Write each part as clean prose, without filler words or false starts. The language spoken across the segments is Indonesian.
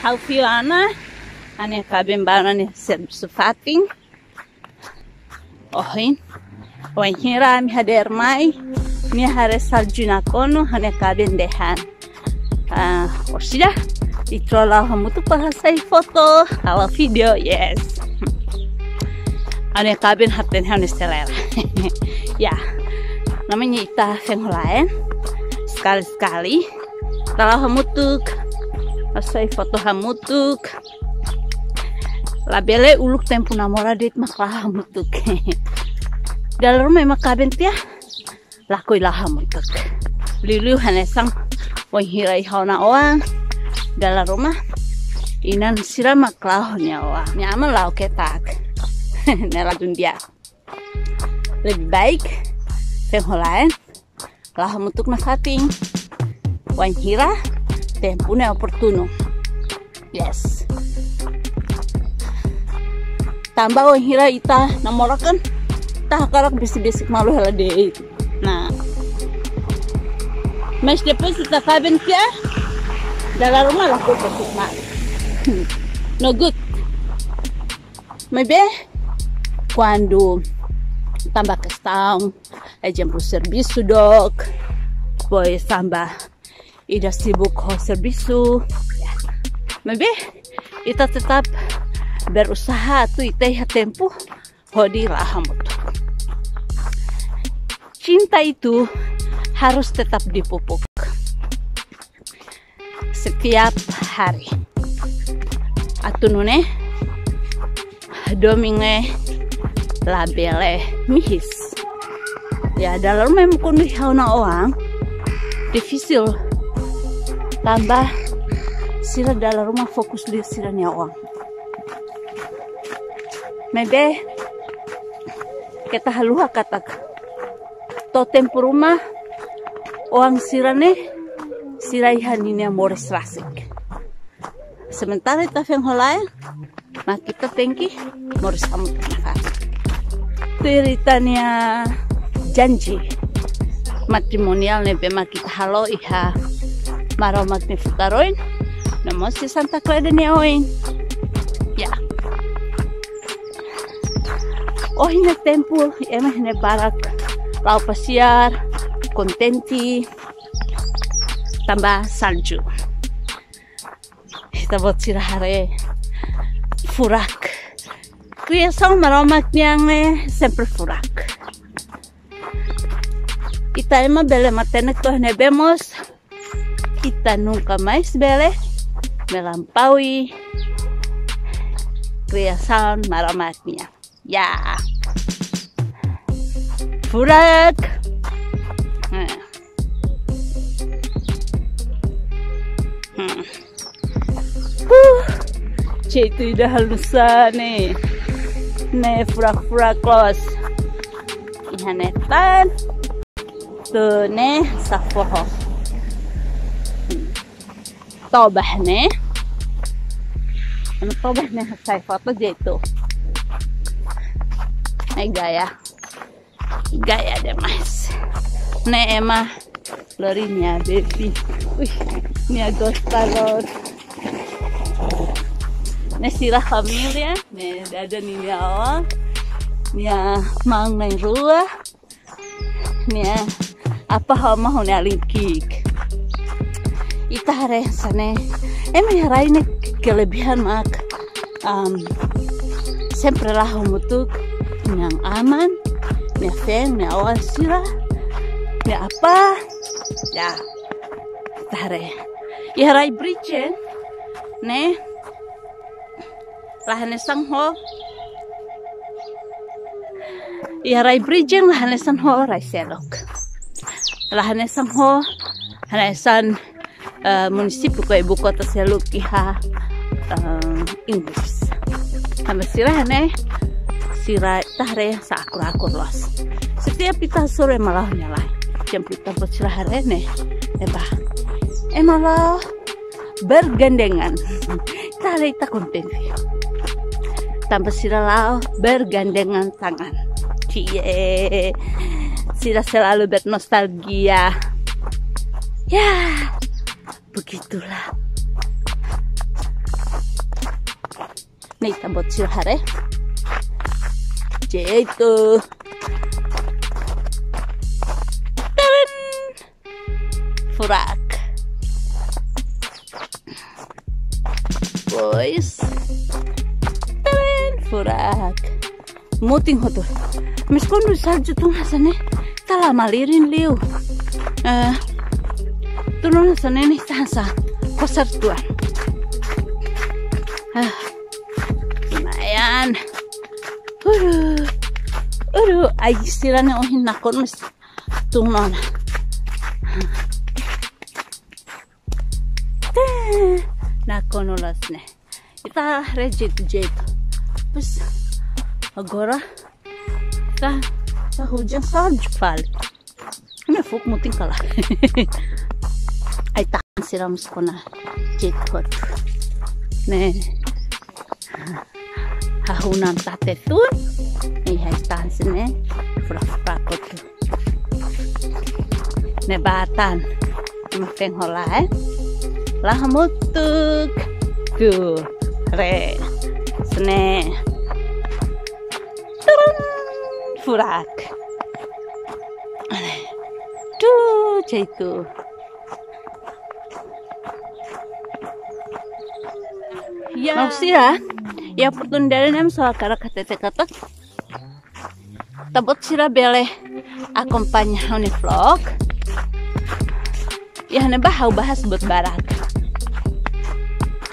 Halfiana, ane kabin barani sufating. Ohin, hira mi hader mai, mi hare saljuna kono ane kabin dehan. Orsida, itrola hamutu pahasai foto, ala video, yes. Ane kabin hatten hane seler. Ya, namanya ita fengolaen. Sekali-sekali, telah hamutuk, asai foto hamutuk. Labele uluk tempo namoradit maklah hamutuk. Dalam rumah emak kabin tia, lakoi lah hamutuk. Lilu hanesang wanghirai hauna oang. Dalam rumah, inan sira maklahnya oang. Nyaman lau ketak. Neladun dia. Lebih baik, pengholain. Lah hamutuk na cutting. Wanghira, tempo na oportuno. Yes. Tambah wanghira ita namorakan. Karak basic malu hala deh. Nah, mas depois kita kabin kia dalam rumah lah kau basic mal. No good. Maybe quando tambah questão exemplo serviço dok, pois tambah ida sibuk ho serviço. Maybe kita tetap berusaha tu ita tempo hodi lah hamutuk. Cinta itu harus tetap dipupuk setiap hari. Atunune domingue labele mihis. Ya dalam memang hauna orang difisil tambah sila dalam rumah fokus di silanya orang. Maybe kita haluha katak to tempo rumah orang sirane siraihan ini amores rasik. Sementara kita fengholai, mak kita tengki mores kamu nafas. Ceritanya janji matrimonial nebe mak kita halo iha maro magnifikaroin, namo si Santa Clara ni oin. Ya. Oh ini tempo, emang ini barak. Lau pasiar, kontenti, tambah salju. Kita buat sirahare, furak. Kriasang maromaknya sempre furak. Kita emang bele matenek toh nebemos. Kita nunca mais bele melampaui kriasang maromaknya. Ya. Furak. Itu dah halusan nih. Nih furak-furak los. Ihanetan. Tuh nih safoh. Tobah nih. Ano tobah nih saya foto jatuh. Nih gaya deh mas. Nih emang lorinya baby. Wih, ini agostalor. Nih sila familia. Nih ada nih awal. Nih mang neng rua. Nih apa hama hone alingkik. Ita hari sana. Emang hari ini kelebihan mak. Sempre lah mutuk yang aman. Nih feng, nih awal sila. Nih apa? Ya, tare. Ya rai bridge, nih. Lahane sangho. Ya rai bridge lahane sangho rai selok. Lahane sangho, hanesan munisipio ko ibu kota selok iha Inggris. Sama sirahane. Sira tahre sa akur-akur los. Setiap kita sore malah nyala. Jam kita bercerah rene. Malah bergandengan. Tahre kita konten. Tanpa sira lau bergandengan tangan. Cie. Sira selalu bernostalgia. Ya, begitulah. nih tabot silhare jaitu teren furak boys teren furak muting hotor meskon salju tuh hasane kala malirin liu turun hasane nih sansa kosar tuan lumayan ay istilahnya ohin nakon mas tungnon nakon ulas nih kita reject terus agora tá hujan salju vale ini fuk muting kalah ay tahan siram skona jet hot nih hahunan tatetun nih ay tahan sini frafrakot nebatan makin holai lahamutuk tuh re sene turun furak tuh jaitu ya mausira ya pertundaran soal kara katete katak tabot sira bele akompanya uni vlog ya hana bah bahas buat barat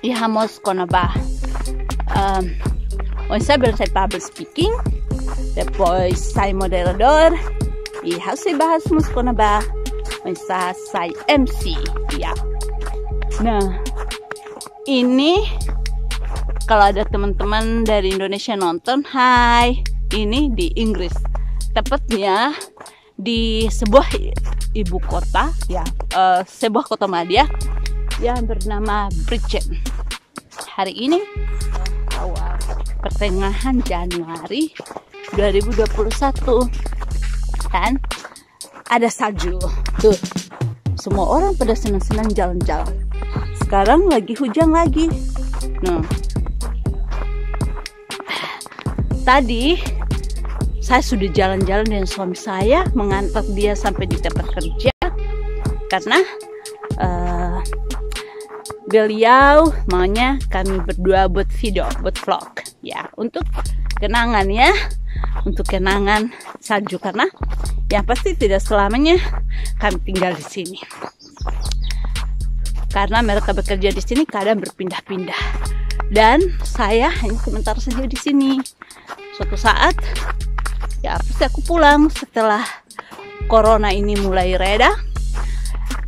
ya hamos kona bah saya public speaking depois saya moderador e saya bahas mus kona bah saya MC ya. Nah ini kalau ada teman-teman dari Indonesia nonton, hai, ini di Inggris, tepatnya di sebuah ibu kota, ya, sebuah kota madya yang bernama Bridgend. Hari ini, awal pertengahan Januari 2021, dan ada salju. Tuh, semua orang pada senang-senang jalan-jalan. Sekarang lagi hujan lagi. Nah. Tadi saya sudah jalan-jalan dengan suami saya, mengantar dia sampai di tempat kerja karena beliau maunya kami berdua buat video, buat vlog ya, untuk kenangan ya, untuk kenangan salju karena yang pasti tidak selamanya kami tinggal di sini. Karena mereka bekerja di sini kadang berpindah-pindah. Dan saya hanya sebentar saja di sini. Suatu saat, ya pasti aku pulang setelah corona ini mulai reda.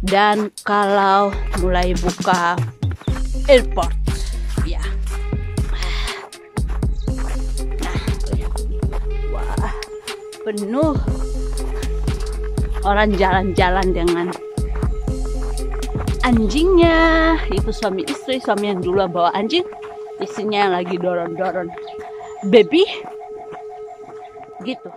Dan kalau mulai buka airport, ya. Nah, wah, penuh orang jalan-jalan dengan anjingnya. Itu suami istri, suami yang dulu bawa anjing, istrinya lagi dorong-dorong baby gitu.